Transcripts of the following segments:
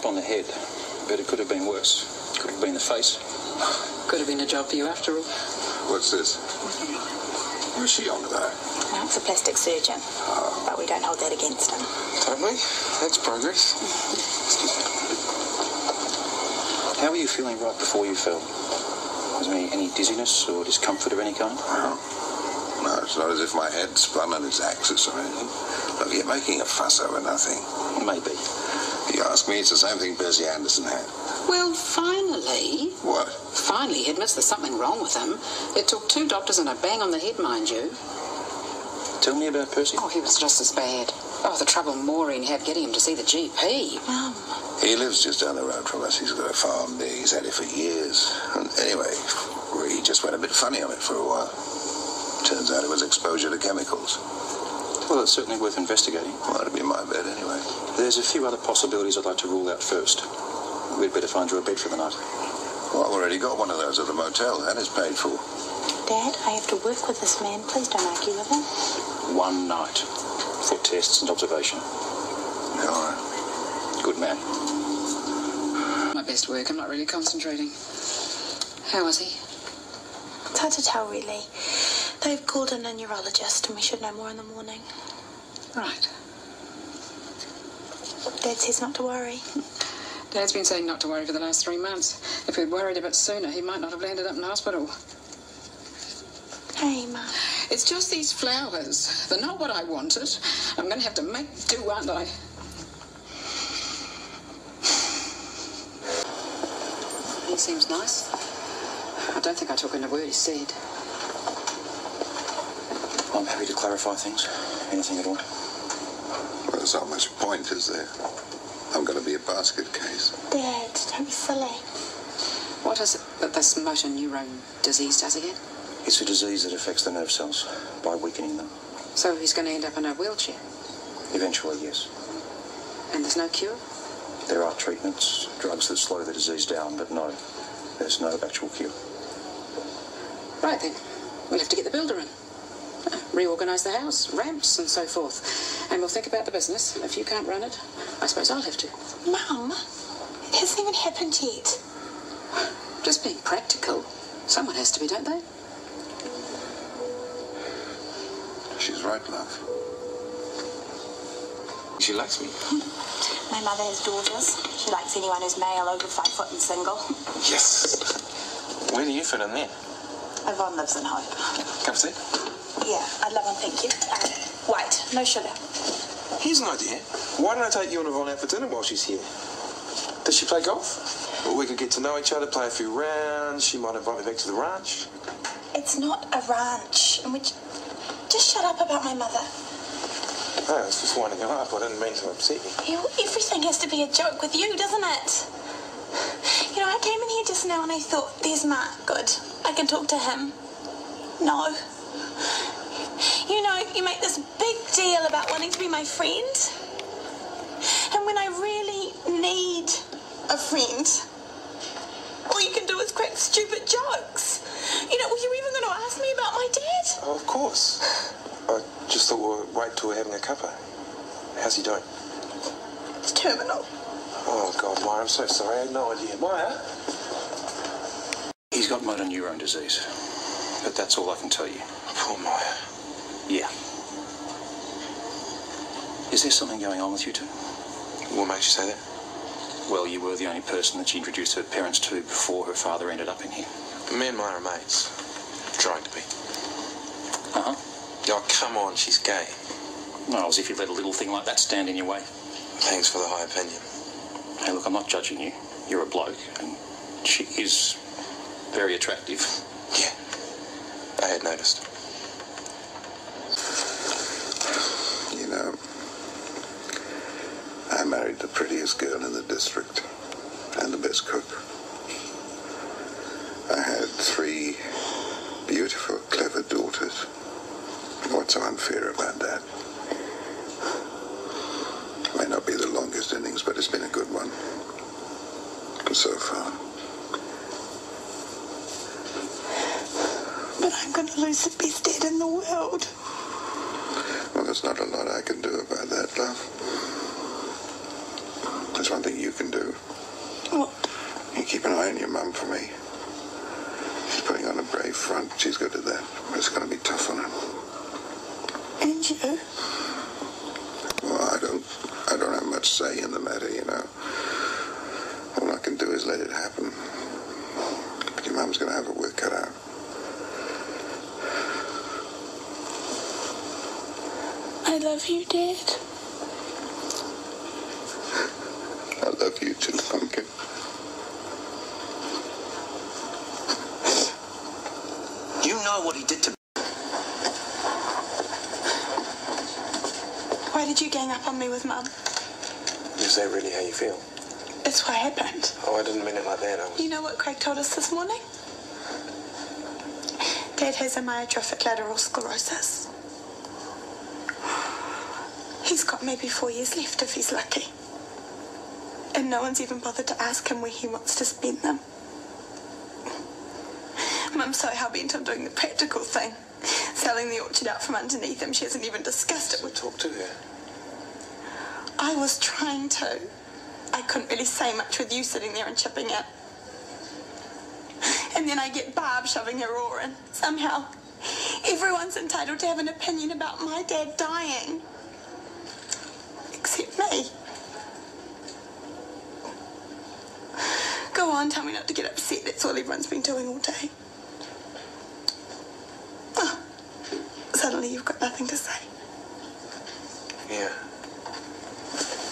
slap on the head, but it could have been worse. Could have been the face. Could have been a job for you after all. What's this? Who's she on about? Well, it's a plastic surgeon, but we don't hold that against him. Totally. That's progress. How were you feeling right before you fell? Was there any dizziness or discomfort of any kind? No, it's not as if my head spun on its axis or anything. Look, you're making a fuss over nothing. Maybe. If you ask me, it's the same thing Percy Anderson had. Well, finally. What? Finally, he admits there's something wrong with him. It took 2 doctors and a bang on the head, mind you. Tell me about Percy. Oh, he was just as bad. Oh, the trouble Maureen had getting him to see the GP. He lives just down the road from us. He's got a farm there. He's had it for years. And anyway, he just went a bit funny on it for a while. Turns out it was exposure to chemicals. Well, it's certainly worth investigating. Well, that'd be my bet anyway. There's a few other possibilities I'd like to rule out first. We'd better find you a bed for the night. Well, I've already got one of those at the motel. That is paid for. Dad, I have to work with this man. Please don't argue with him. 1 night for tests and observation. Yeah, all right. Good man. My best work. I'm not really concentrating. How was he? It's hard to tell, really. They've called in a neurologist, and we should know more in the morning. Right. Dad says not to worry. Dad's been saying not to worry for the last 3 months. If we'd worried a bit sooner, he might not have landed up in hospital. Hey, Mum. It's just these flowers. They're not what I wanted. I'm going to have to make do, aren't I? He seems nice. I don't think I took in a word he said. I'm happy to clarify things. Anything at all. Well, there's not much point, is there? I'm going to be a basket case. Dad, don't be silly. What is it that this motor neurone disease does again? It's a disease that affects the nerve cells by weakening them. So he's going to end up in a wheelchair? Eventually, yes. And there's no cure? There are treatments, drugs that slow the disease down, but no, there's no actual cure. Right then. We'll have to get the builder in. Reorganise the house, ramps and so forth. And we'll think about the business. If you can't run it, I suppose I'll have to. Mum, it hasn't even happened yet. Just being practical. Someone has to be, don't they? She's right, love. She likes me. My mother has daughters. She likes anyone who's male, over 5 foot and single. Yes. Where do you fit in there? Yvonne lives in Hope. Come see. Yeah, I'd love one, thank you. White, no sugar. Here's an idea. Why don't I take you and Yvonne out for dinner while she's here? Does she play golf? Well, we could get to know each other, play a few rounds. She might invite me back to the ranch. It's not a ranch. And just shut up about my mother. Oh, I was just winding her up. I didn't mean to upset you. Everything has to be a joke with you, doesn't it? You know, I came in here just now and I thought, there's Mark, good. I can talk to him. No. You know, you make this big deal about wanting to be my friend. And when I really need a friend, all you can do is crack stupid jokes. You know, were you even going to ask me about my dad? Oh, of course. I just thought we'll wait till we're having a cuppa. How's he doing? It's terminal. Oh, God, Maya, I'm so sorry. I had no idea. Maya? He's got motor neurone disease, but that's all I can tell you. Poor Maya. Yeah. Is there something going on with you two? What makes you say that? Well, you were the only person that she introduced her parents to before her father ended up in here. Me and Maya are mates. Trying to be. Uh-huh. Oh, come on, she's gay. Well, as if you let a little thing like that stand in your way. Thanks for the high opinion. Hey, look, I'm not judging you. You're a bloke, and she is very attractive. Yeah, I had noticed. You know, I married the prettiest girl in the district and the best cook. I had 3 beautiful, clever daughters. What's so unfair about that? May not be the longest innings, but it's been a good one. So far. But I'm going to lose the best dad in the world. Well, there's not a lot I can do about that, love. There's one thing you can do. mum for me. She's putting on a brave front. She's good at that. But it's going to be tough on her. And you? Well, I don't have much say in the matter, you know. All I can do is let it happen. But your mum's going to have her work cut out. I love you, Dad. I love you too, Pumpkin. You know what he did to me. Why did you gang up on me with Mum? Is that really how you feel? It's what happened. Oh, I didn't mean it like that. You know what Craig told us this morning? Dad has amyotrophic lateral sclerosis. He's got maybe 4 years left if he's lucky. And no one's even bothered to ask him where he wants to spend them. Mum's so hell-bent on doing the practical thing. Selling the orchard out from underneath him. She hasn't even discussed it with... Talk to her. I was trying to. I couldn't really say much with you sitting there and chipping it. And then I get Barb shoving her oar in. Somehow, everyone's entitled to have an opinion about my dad dying. Except me. Go on, tell me not to get upset. That's all everyone's been doing all day. Oh, suddenly you've got nothing to say. Yeah.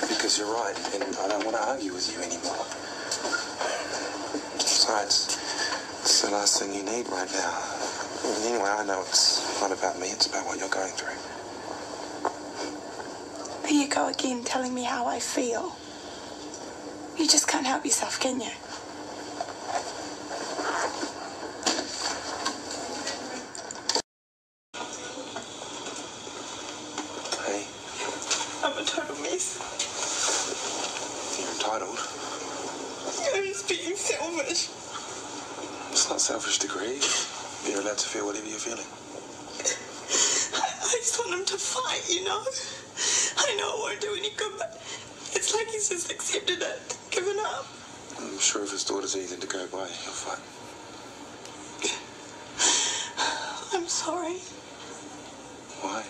Because you're right, and I don't want to argue with you anymore. Besides, it's the last thing you need right now. And anyway, I know it's not about me, it's about what you're going through. There you go again, telling me how I feel. You just can't help yourself, can you? Hey, I'm a total mess. you're entitled. I'm just being selfish. It's not selfish to grieve. You're allowed to feel whatever you're feeling. I just want him to fight, you know? I know it won't do any good, but it's like he's just accepted it, given up. I'm sure if his daughter's anything to go by, he'll fight. I'm sorry. Why?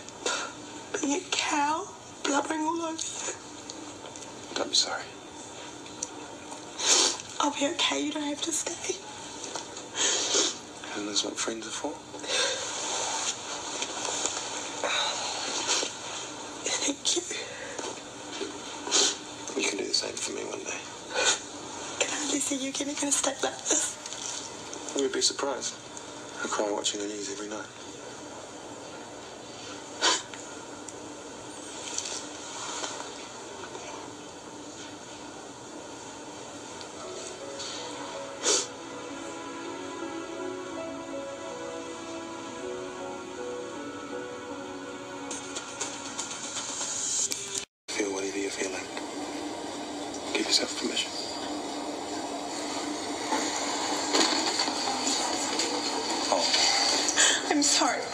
Being a cow, blubbering all over you. Don't be sorry. I'll be okay, you don't have to stay. And that's what friends are for? Thank you. You can do the same for me one day. Can I hardly see you again going to stay like this? You'd be surprised. I cry watching the news every night. Feel whatever you're feeling. Give yourself permission. I'm sorry. I'm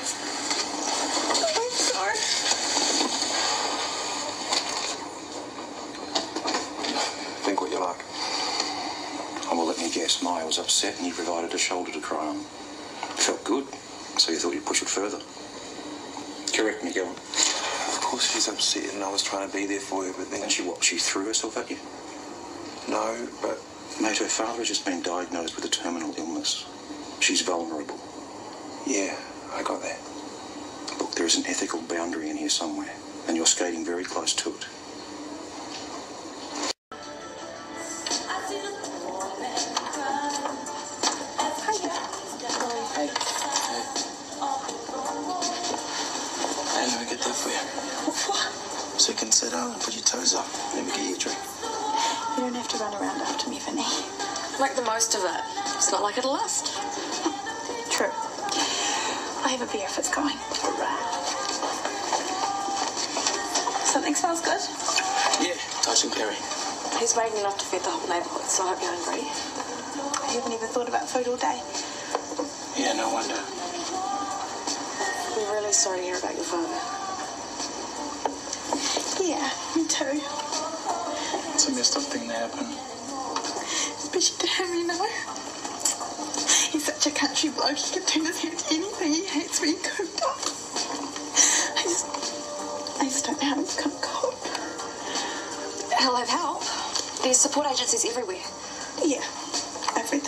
sorry. Think what you like. Oh, well, let me guess. Maia was upset and you provided a shoulder to cry on. Felt good, so you thought you'd push it further. Correct me, go on. Of course she's upset and I was trying to be there for her, but then... And she threw herself at you? No, but... Mate, her father has just been diagnosed with a terminal illness. She's vulnerable. Yeah, I got that. Look, there is an ethical boundary in here somewhere, and you're skating very close to it. Hey, let me get that for you. So you can sit down and put your toes up. Let me get you a drink. You don't have to run around after me, Vinny. Make the most of it. It's not like it'll last. True. I have a beer if it's going. Something smells good. Yeah, Tyson Perry. He's made enough to feed the whole neighbourhood, so I hope you're hungry. I haven't even thought about food all day. Yeah, no wonder. We're really sorry to hear about your father. Yeah, me too. It's a messed up thing to happen. Especially to him, you know. He's such a country bloke, he can turn his head to anything. He hates being cooped up. I just don't know how he's going to cope. He'll have help. There's support agencies everywhere. Yeah, everything.